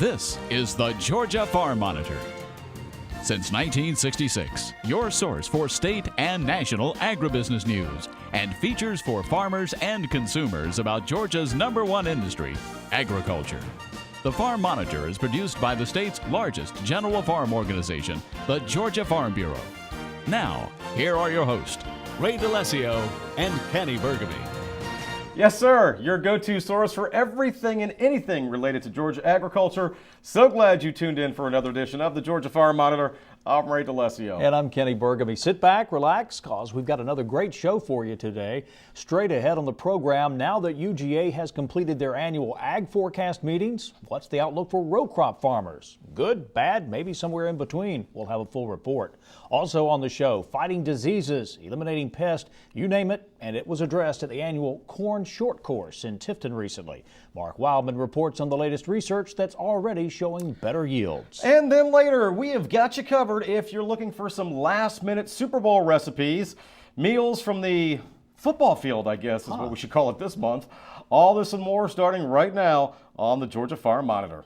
This is the Georgia Farm Monitor. Since 1966, your source for state and national agribusiness news and features for farmers and consumers about Georgia's #1 industry, agriculture. The Farm Monitor is produced by the state's largest general farm organization, the Georgia Farm Bureau. Now, here are your hosts, Ray DeLessio and Kenny Burgamy. Yes, sir. Your go-to source for everything and anything related to Georgia agriculture. So glad you tuned in for another edition of the Georgia Farm Monitor. I'm Ray DeLessio. And I'm Kenny Burgamy. Sit back, relax, cause we've got another great show for you today. Straight ahead on the program, now that UGA has completed their annual ag forecast meetings, what's the outlook for row crop farmers? Good, bad, maybe somewhere in between. We'll have a full report. Also on the show, fighting diseases, eliminating pests, you name it, and it was addressed at the annual Corn Short Course in Tifton recently. Mark Wildman reports on the latest research that's already showing better yields. And then later, we have got you covered if you're looking for some last-minute Super Bowl recipes. Meals from the football field, I guess, is what we should call it this month. All this and more starting right now on the Georgia Farm Monitor.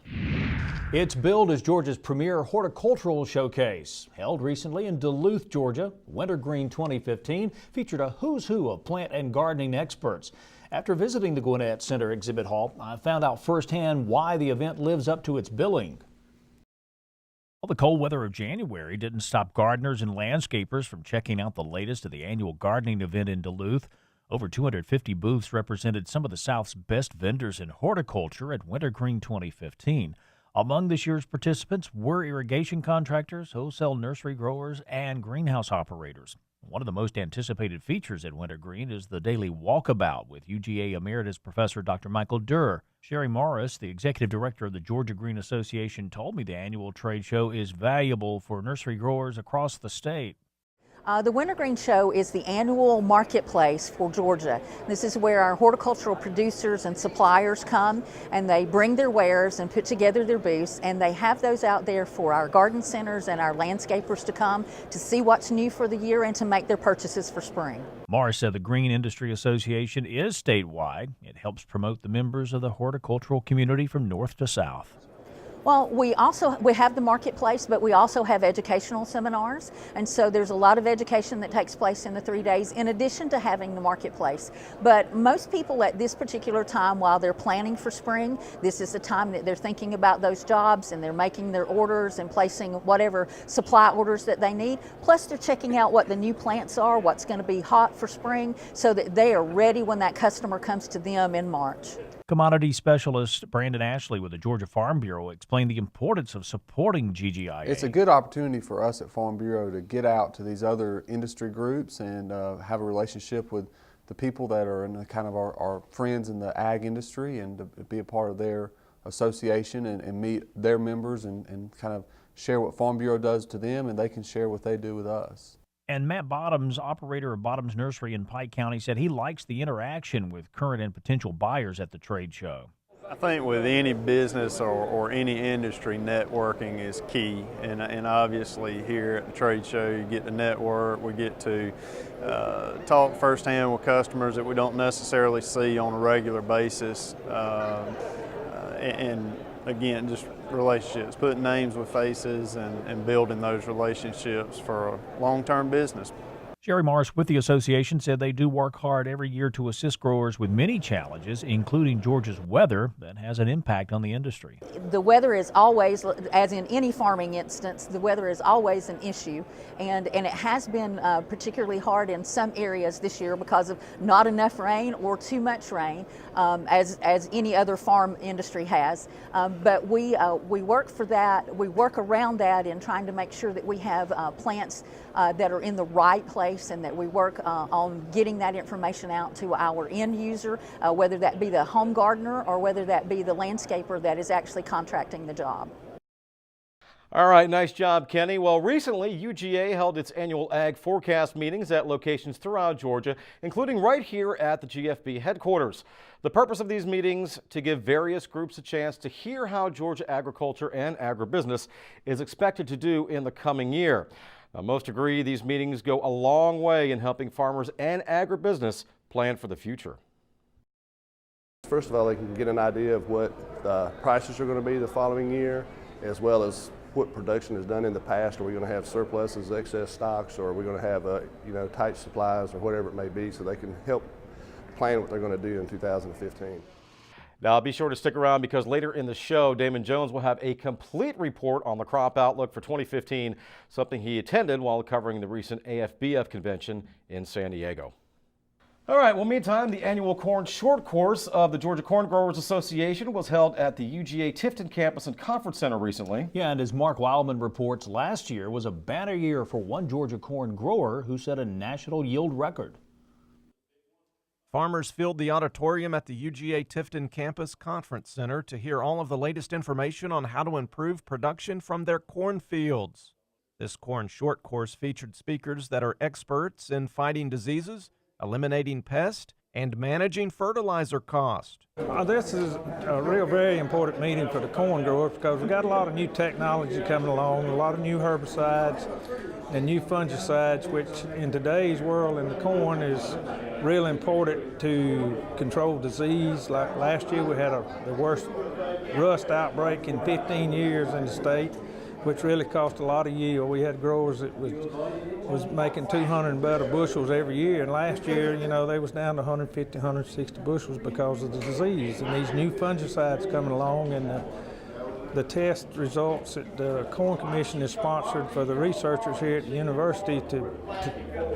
It's billed as Georgia's premier horticultural showcase. Held recently in Duluth, Georgia, Wintergreen 2015 featured a who's who of plant and gardening experts. After visiting the Gwinnett Center exhibit hall, I found out firsthand why the event lives up to its billing. Well, the cold weather of January didn't stop gardeners and landscapers from checking out the latest of the annual gardening event in Duluth. Over 250 booths represented some of the South's best vendors in horticulture at Wintergreen 2015. Among this year's participants were irrigation contractors, wholesale nursery growers, and greenhouse operators. One of the most anticipated features at Wintergreen is the daily walkabout with UGA Emeritus Professor Dr. Michael Durr. Sherry Morris, the executive director of the Georgia Green Association, told me the annual trade show is valuable for nursery growers across the state. The Wintergreen Show is the annual marketplace for Georgia. This is where our horticultural producers and suppliers come and they bring their wares and put together their booths, and they have those out there for our garden centers and our landscapers to come to see what's new for the year and to make their purchases for spring. Morris said the Green Industry Association is statewide. It helps promote the members of the horticultural community from north to south. Well, we have the marketplace, but we also have educational seminars, and so there's a lot of education that takes place in the 3 days in addition to having the marketplace. But most people at this particular time, while they're planning for spring, this is the time that they're thinking about those jobs and they're making their orders and placing whatever supply orders that they need. Plus they're checking out what the new plants are, what's going to be hot for spring, so that they are ready when that customer comes to them in March. Commodity specialist Brandon Ashley with the Georgia Farm Bureau explained the importance of supporting GGIA. It's a good opportunity for us at Farm Bureau to get out to these other industry groups and have a relationship with the people that are in the kind of our friends in the ag industry, and to be a part of their association and meet their members and kind of share what Farm Bureau does to them, and they can share what they do with us. And Matt Bottoms, operator of Bottoms Nursery in Pike County, said he likes the interaction with current and potential buyers at the trade show. I think with any business or any industry, networking is key. And obviously here at the trade show, you get to network, we get to talk firsthand with customers that we don't necessarily see on a regular basis. And again, just relationships, putting names with faces and building those relationships for a long-term business. Sherry Morris with the association said they do work hard every year to assist growers with many challenges, including Georgia's weather that has an impact on the industry. The weather is always, as in any farming instance, the weather is always an issue, and it has been particularly hard in some areas this year because of not enough rain or too much rain, as any other farm industry has. But we work for that, we work around that in trying to make sure that we have plants that are in the right place, and that we work on getting that information out to our end user, whether that be the home gardener or whether that be the landscaper that is actually contracting the job. All right, nice job, Kenny. Well, recently, UGA held its annual ag forecast meetings at locations throughout Georgia, including right here at the GFB headquarters. The purpose of these meetings to give various groups a chance to hear how Georgia agriculture and agribusiness is expected to do in the coming year. Now, most agree these meetings go a long way in helping farmers and agribusiness plan for the future. First of all, they can get an idea of what the prices are going to be the following year, as well as what production is done in the past. Are we going to have surpluses, excess stocks, or are we going to have tight supplies, or whatever it may be, so they can help plan what they're going to do in 2015. Now be sure to stick around, because later in the show, Damon Jones will have a complete report on the crop outlook for 2015, something he attended while covering the recent AFBF convention in San Diego. All right, well, meantime, the annual corn short course of the Georgia Corn Growers Association was held at the UGA Tifton Campus and Conference Center recently. Yeah, and as Mark Wildman reports, last year was a banner year for one Georgia corn grower who set a national yield record. Farmers filled the auditorium at the UGA Tifton Campus Conference Center to hear all of the latest information on how to improve production from their corn fields. This corn short course featured speakers that are experts in fighting diseases, eliminating pests, and managing fertilizer cost. This is a very important meeting for the corn growers, because we've got a lot of new technology coming along, a lot of new herbicides and new fungicides, which in today's world in the corn is really important to control disease. Like last year we had the worst rust outbreak in 15 years in the state, which really cost a lot of yield. We had growers that was making 200 and better bushels every year, and last year, they was down to 150, 160 bushels because of the disease. And these new fungicides coming along, and the test results that the Corn Commission is sponsored for the researchers here at the university to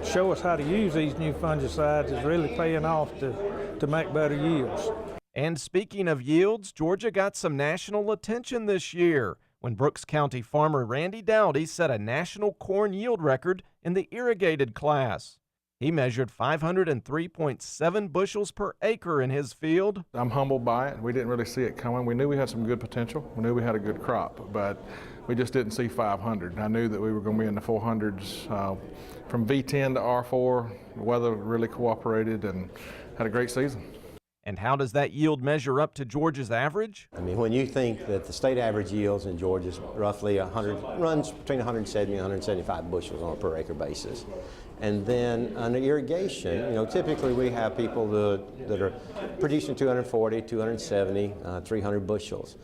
show us how to use these new fungicides is really paying off to make better yields. And speaking of yields, Georgia got some national attention this year when Brooks County farmer Randy Dowdy set a national corn yield record in the irrigated class. He measured 503.7 bushels per acre in his field. I'm humbled by it. We didn't really see it coming. We knew we had some good potential. We knew we had a good crop, but we just didn't see 500. I knew that we were going to be in the 400s. From V10 to R4, the weather really cooperated and had a great season. And how does that yield measure up to Georgia's average? I mean, when you think that the state average yields in Georgia is roughly runs between 170 and 175 bushels on a per acre basis. And then under irrigation, typically we have people that are producing 240, 270, 300 bushels.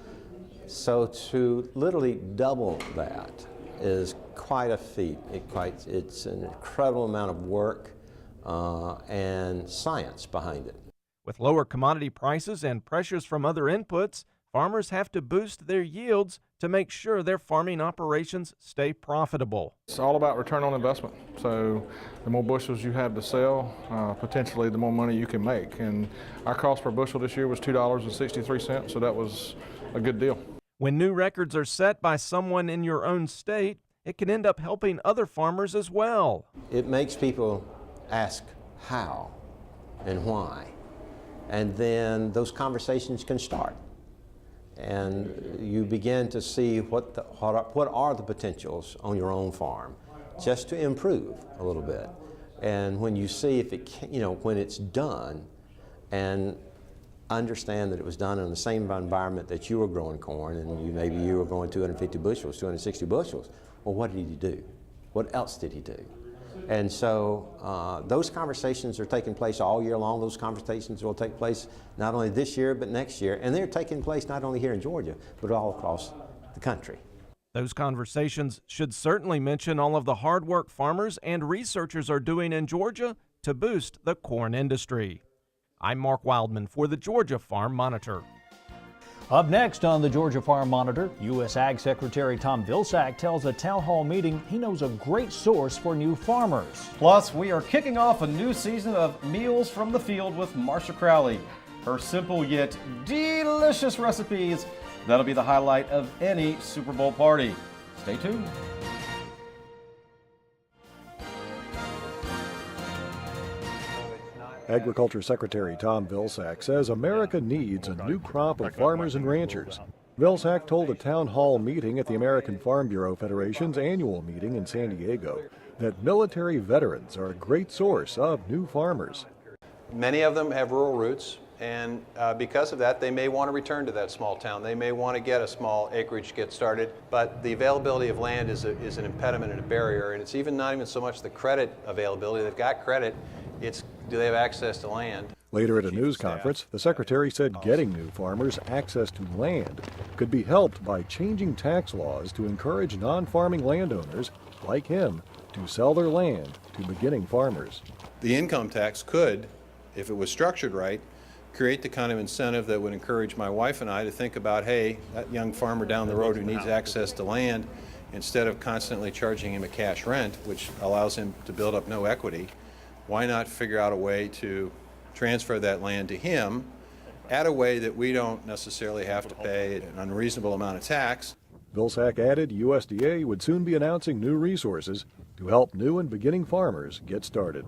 So to literally double that is quite a feat. It's an incredible amount of work and science behind it. With lower commodity prices and pressures from other inputs, farmers have to boost their yields to make sure their farming operations stay profitable. It's all about return on investment. So the more bushels you have to sell, potentially the more money you can make. And our cost per bushel this year was $2.63, so that was a good deal. When new records are set by someone in your own state, it can end up helping other farmers as well. It makes people ask how and why. And then those conversations can start. And you begin to see what are the potentials on your own farm, just to improve a little bit. And when you see if it can, when it's done, and understand that it was done in the same environment that you were growing corn, and maybe you were growing 250 bushels, 260 bushels. Well, what did he do? What else did he do? And so those conversations are taking place all year long. Those conversations will take place not only this year, but next year. And they're taking place not only here in Georgia, but all across the country. Those conversations should certainly mention all of the hard work farmers and researchers are doing in Georgia to boost the corn industry. I'm Mark Wildman for the Georgia Farm Monitor. Up next on the Georgia Farm Monitor, U.S. Ag Secretary Tom Vilsack tells a town hall meeting he knows a great source for new farmers. Plus, we are kicking off a new season of Meals from the Field with Marcia Crowley. Her simple yet delicious recipes. That'll be the highlight of any Super Bowl party. Stay tuned. Agriculture Secretary Tom Vilsack says America needs a new crop of farmers and ranchers. Vilsack told a town hall meeting at the American Farm Bureau Federation's annual meeting in San Diego that military veterans are a great source of new farmers. Many of them have rural roots, and because of that, they may want to return to that small town. They may want to get a small acreage to get started, but the availability of land is an impediment and a barrier, and it's not even so much the credit availability. They've got credit. It's do they have access to land? Later at a news conference, the secretary said getting new farmers access to land could be helped by changing tax laws to encourage non-farming landowners like him to sell their land to beginning farmers. The income tax could, if it was structured right, create the kind of incentive that would encourage my wife and I to think about, hey, that young farmer down the road who needs access to land, instead of constantly charging him a cash rent, which allows him to build up no equity, why not figure out a way to transfer that land to him at a way that we don't necessarily have to pay an unreasonable amount of tax. Vilsack added USDA would soon be announcing new resources to help new and beginning farmers get started.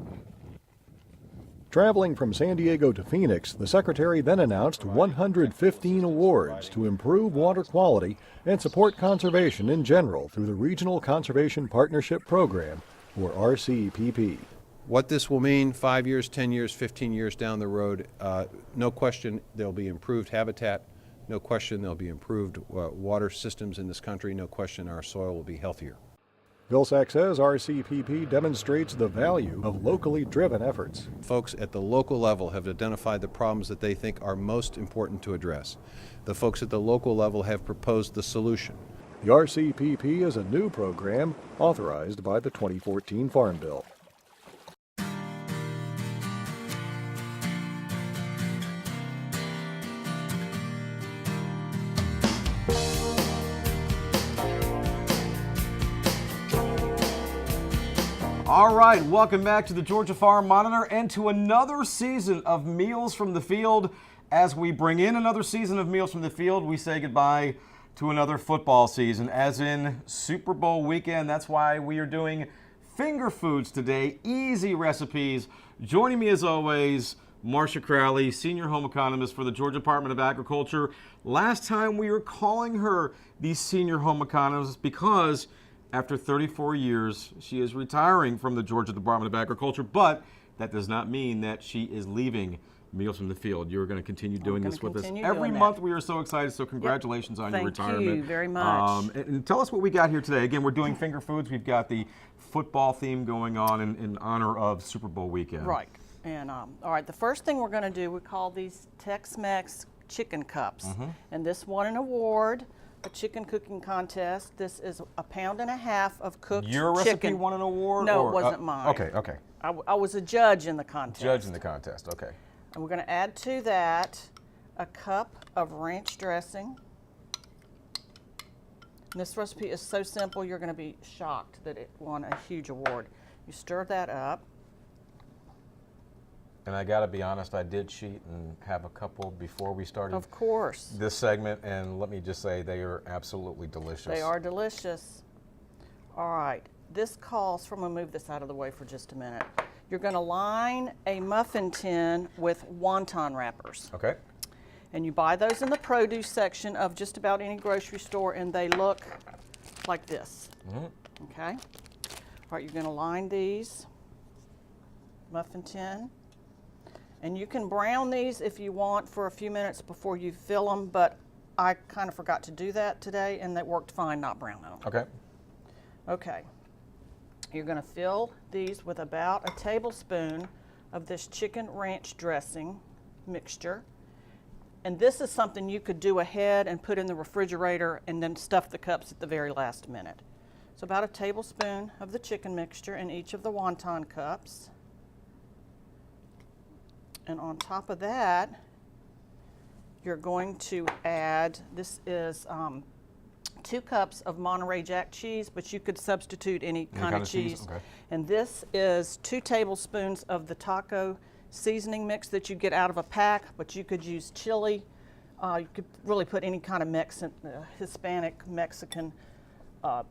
Traveling from San Diego to Phoenix, the secretary then announced 115 awards to improve water quality and support conservation in general through the Regional Conservation Partnership Program, or RCPP. What this will mean 5 years, 10 years, 15 years down the road, no question there'll be improved habitat, no question there'll be improved water systems in this country, no question our soil will be healthier. Vilsack says RCPP demonstrates the value of locally driven efforts. Folks at the local level have identified the problems that they think are most important to address. The folks at the local level have proposed the solution. The RCPP is a new program authorized by the 2014 Farm Bill. All right, welcome back to the Georgia Farm Monitor and to another season of Meals from the Field. As we bring in another season of Meals from the Field, we say goodbye to another football season, as in Super Bowl weekend. That's why we are doing finger foods today, easy recipes. Joining me as always, Marcia Crowley, Senior Home Economist for the Georgia Department of Agriculture. Last time we were calling her the Senior Home Economist because after 34 years, she is retiring from the Georgia Department of Agriculture, but that does not mean that she is leaving Meals from the Field. You're going to continue doing this with us every month. We are so excited, so congratulations on your retirement. Thank you very much. And tell us what we got here today. Again, we're doing finger foods. We've got the football theme going on in honor of Super Bowl weekend. Right. And all right, the first thing we're going to do, we call these Tex-Mex chicken cups. And this won an award, a chicken cooking contest. This is 1.5 pounds of cooked chicken. Your recipe won an award? No, or, it wasn't mine. Okay. I was a judge in the contest. Judge in the contest, okay. And we're going to add to that a cup of ranch dressing. And this recipe is so simple, you're going to be shocked that it won a huge award. You stir that up. And I got to be honest, I did cheat and have a couple before we started. Of course. This segment, and let me just say they are absolutely delicious. They are delicious. All right, this calls for, I'm going to move this out of the way for just a minute. You're going to line a muffin tin with wonton wrappers. Okay. And you buy those in the produce section of just about any grocery store, and they look like this. Okay. All right, you're going to line these muffin tin. And you can brown these if you want for a few minutes before you fill them, but I kind of forgot to do that today, and that worked fine not browning them. Okay. Okay. You're going to fill these with about a tablespoon of this chicken ranch dressing mixture. And this is something you could do ahead and put in the refrigerator and then stuff the cups at the very last minute. So about a tablespoon of the chicken mixture in each of the wonton cups. And on top of that, you're going to add, this is 2 cups of Monterey Jack cheese, but you could substitute any kind of cheese. Okay. And this is 2 tablespoons of the taco seasoning mix that you get out of a pack, but you could use chili. You could really put any kind of Hispanic, Mexican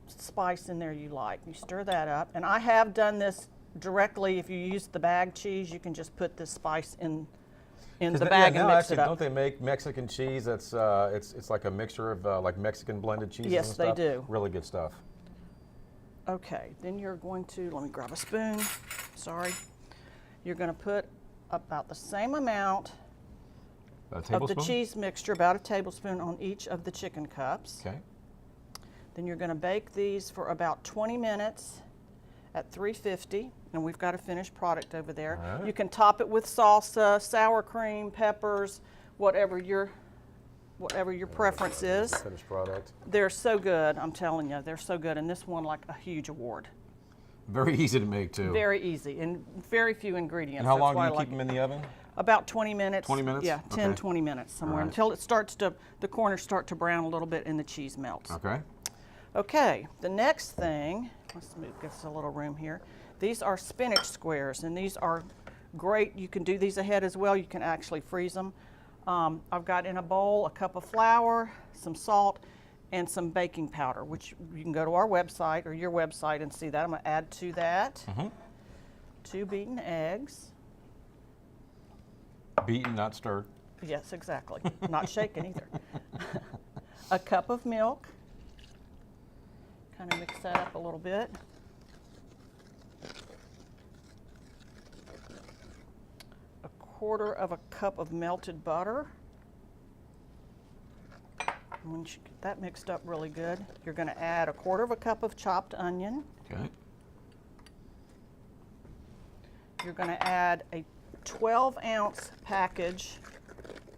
spice in there you like. You stir that up. And I have done this directly. If you use the bag cheese, you can just put the spice in the bag and mix it up. Don't they make Mexican cheese that's it's like a mixture of like Mexican blended cheeses? Yes, and stuff? they do. Really good stuff. Okay, then you're going to, let me grab a spoon, sorry. You're going to put about the same amount of the cheese mixture, about a tablespoon on each of the chicken cups. Okay. Then you're going to bake these for about 20 minutes at $3.50, and we've got a finished product over there. All right. You can top it with salsa, sour cream, peppers, whatever your preference is. Finished product. They're so good, I'm telling you, they're so good, and this won like a huge award. Very easy to make too. Very easy, and very few ingredients. And how That's long do why you I like keep them in the oven? About 20 minutes. 20 minutes? Yeah, 10, Okay. 20 minutes somewhere, All right. until it starts to, the corners start to brown a little bit and the cheese melts. Okay. Okay, the next thing, let's move, get us a little room here. These are spinach squares, and these are great. You can do these ahead as well. You can actually freeze them. I've got in a bowl a cup of flour, some salt, and some baking powder, which you can go to our website or your website and see that. I'm going to add to that 2 beaten eggs. Beaten, not stirred. Yes, exactly. Not shaken either. A cup of milk. Kind of mix that up a little bit. A quarter of a cup of melted butter. And once you get that mixed up really good, you're going to add a quarter of a cup of chopped onion. Okay. You're going to add a 12-ounce package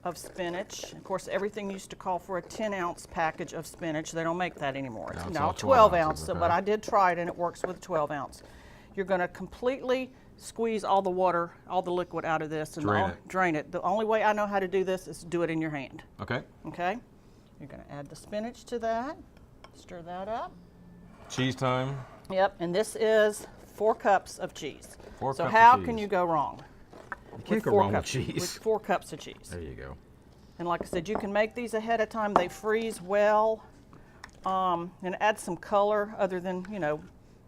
of spinach. Of course, everything used to call for a 10-ounce package of spinach. They don't make that anymore. No, it's Now all 12 12 ounce, ounces, okay. but I did try it and it works with 12 ounce. You're going to completely squeeze all the water, all the liquid out of this and drain it. The only way I know how to do this is to do it in your hand. Okay. Okay? You're going to add the spinach to that. Stir that up. Cheese time. Yep, and this is 4 cups of cheese. 4 so cups of how cheese. can you go wrong? You can't go 4 wrong with cups, cheese. With 4 cups of cheese. There you go. And like I said, you can make these ahead of time. They freeze well, and add some color other than, you know,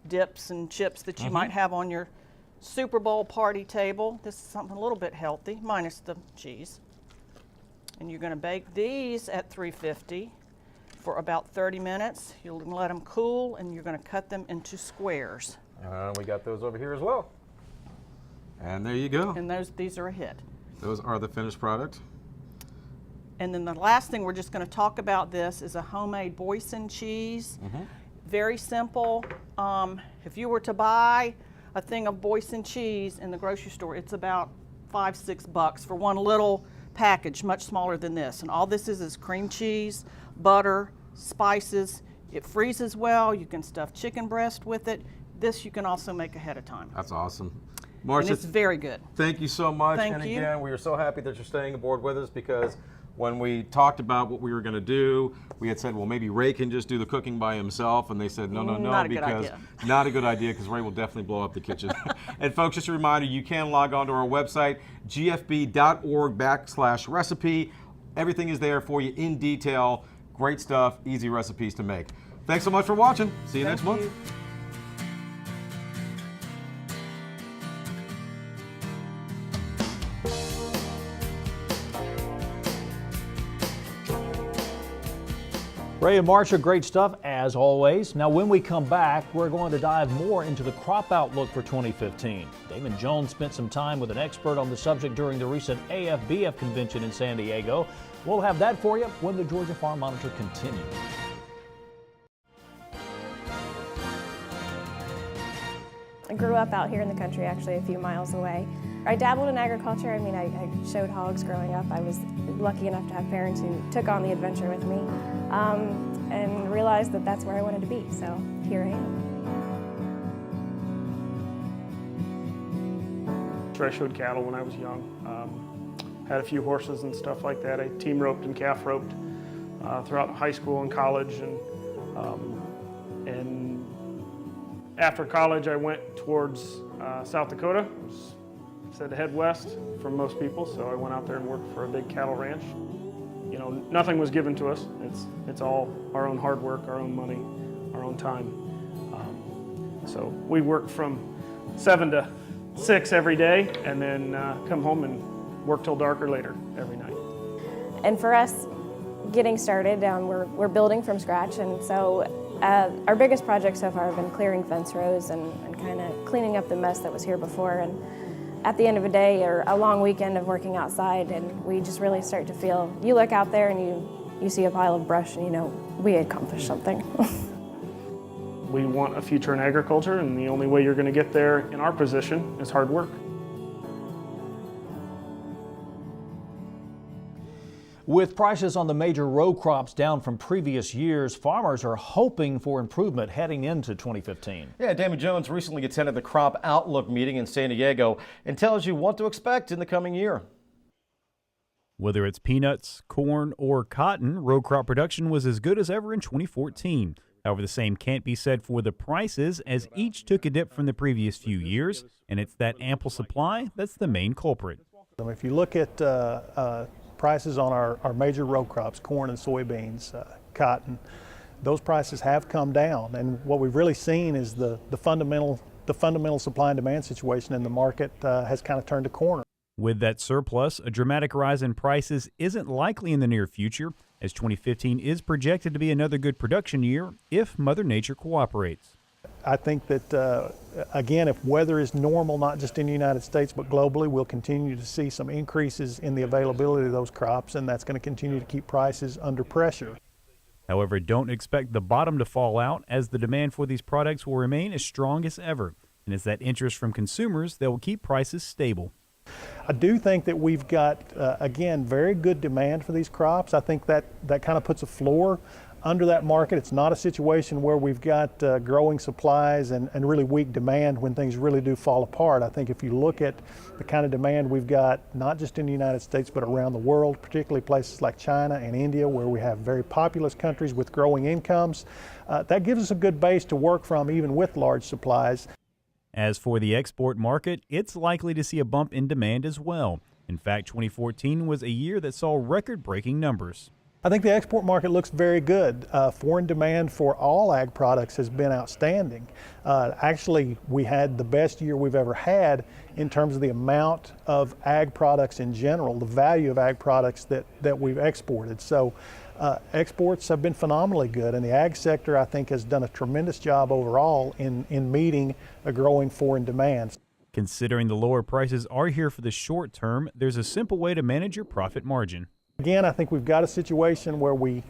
dips and chips that you might have on your Super Bowl party table. This is something a little bit healthy, minus the cheese. And you're going to bake these at 350 for about 30 minutes. You'll let them cool, and you're going to cut them into squares. We got those over here as well. And there you go. And these are a hit. Those are the finished product. And then the last thing we're just going to talk about this is a homemade boysen cheese. Very simple. If you were to buy a thing of boysen cheese in the grocery store, it's about $5-6 for one little package, much smaller than this. And all this is cream cheese, butter, spices. It freezes well. You can stuff chicken breast with it. This you can also make ahead of time. That's awesome. Marcia, and it's very good. Thank you so much. Thank and you. again, we are so happy that you're staying aboard with us, because when we talked about what we were going to do, we had said, well, maybe Ray can just do the cooking by himself, and they said, no, Not a good because idea. not a good idea, because Ray will definitely blow up the kitchen. And folks, just a reminder, you can log on to our website, gfb.org/recipe. Everything is there for you in detail. Great stuff, easy recipes to make. Thanks so much for watching. See you next month. Ray and Marcia, great stuff as always. Now when we come back, we're going to dive more into the crop outlook for 2015. Damon Jones spent some time with an expert on the subject during the recent AFBF convention in San Diego. We'll have that for you when the Georgia Farm Monitor continues. I grew up out here in the country, actually a few miles away. I dabbled in agriculture. I mean, I showed hogs growing up. I was lucky enough to have parents who took on the adventure with me and realized that that's where I wanted to be. So here I am. I showed cattle when I was young. Had a few horses and stuff like that. I team roped and calf roped throughout high school and college. And after college, I went towards South Dakota. Said to head west for most people, so I went out there and worked for a big cattle ranch. You know, nothing was given to us. It's all our own hard work, our own money, our own time. So we worked from 7 to 6 every day, and then come home and work till dark or later every night. And for us, getting started, we're building from scratch, and so our biggest project so far have been clearing fence rows and kind of cleaning up the mess that was here before. And at the end of a day or a long weekend of working outside, and we just really start to feel, you look out there and you see a pile of brush and you know we accomplished something. We want a future in agriculture, and the only way you're going to get there in our position is hard work. With prices on the major row crops down from previous years, farmers are hoping for improvement heading into 2015. Yeah, Damon Jones recently attended the Crop Outlook meeting in San Diego and tells you what to expect in the coming year. Whether it's peanuts, corn, or cotton, row crop production was as good as ever in 2014. However, the same can't be said for the prices, as each took a dip from the previous few years, and it's that ample supply that's the main culprit. If you look at prices on our major row crops, corn and soybeans, cotton, those prices have come down, and what we've really seen is the fundamental supply and demand situation in the market has kind of turned a corner. With that surplus, a dramatic rise in prices isn't likely in the near future, as 2015 is projected to be another good production year if Mother Nature cooperates. I think that, again, if weather is normal, not just in the United States, but globally, we'll continue to see some increases in the availability of those crops, and that's going to continue to keep prices under pressure. However, don't expect the bottom to fall out, as the demand for these products will remain as strong as ever. And it's that interest from consumers that will keep prices stable. I do think that we've got, again, very good demand for these crops. I think that kind of puts a floor under that market. It's not a situation where we've got growing supplies and really weak demand when things really do fall apart. I think if you look at the kind of demand we've got, not just in the United States, but around the world, particularly places like China and India, where we have very populous countries with growing incomes, that gives us a good base to work from even with large supplies. As for the export market, it's likely to see a bump in demand as well. In fact, 2014 was a year that saw record-breaking numbers. I think the export market looks very good. Foreign demand for all ag products has been outstanding. Actually, we had the best year we've ever had in terms of the amount of ag products in general, the value of ag products that we've exported. So exports have been phenomenally good, and the ag sector, I think, has done a tremendous job overall in meeting a growing foreign demand. Considering the lower prices are here for the short term, there's a simple way to manage your profit margin. Again, I think we've got a situation where we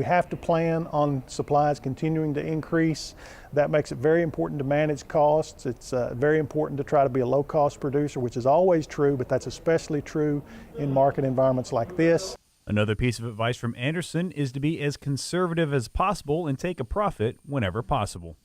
have to plan on supplies continuing to increase. That makes it very important to manage costs. It's very important to try to be a low-cost producer, which is always true, but that's especially true in market environments like this. Another piece of advice from Anderson is to be as conservative as possible and take a profit whenever possible.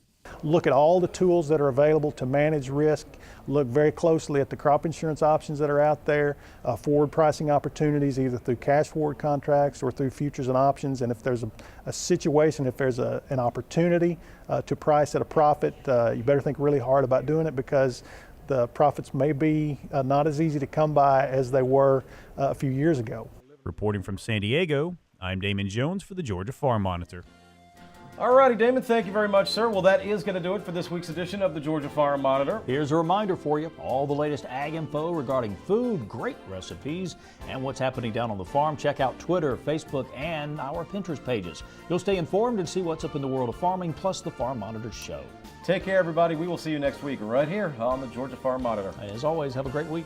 Look at all the tools that are available to manage risk. Look very closely at the crop insurance options that are out there, forward pricing opportunities either through cash forward contracts or through futures and options. And if there's a situation, if there's an opportunity to price at a profit, you better think really hard about doing it, because the profits may be not as easy to come by as they were a few years ago. Reporting from San Diego, I'm Damon Jones for the Georgia Farm Monitor. All righty, Damon, thank you very much, sir. Well, that is going to do it for this week's edition of the Georgia Farm Monitor. Here's a reminder for you, all the latest ag info regarding food, great recipes, and what's happening down on the farm. Check out Twitter, Facebook, and our Pinterest pages. You'll stay informed and see what's up in the world of farming, plus the Farm Monitor show. Take care, everybody. We will see you next week right here on the Georgia Farm Monitor. As always, have a great week.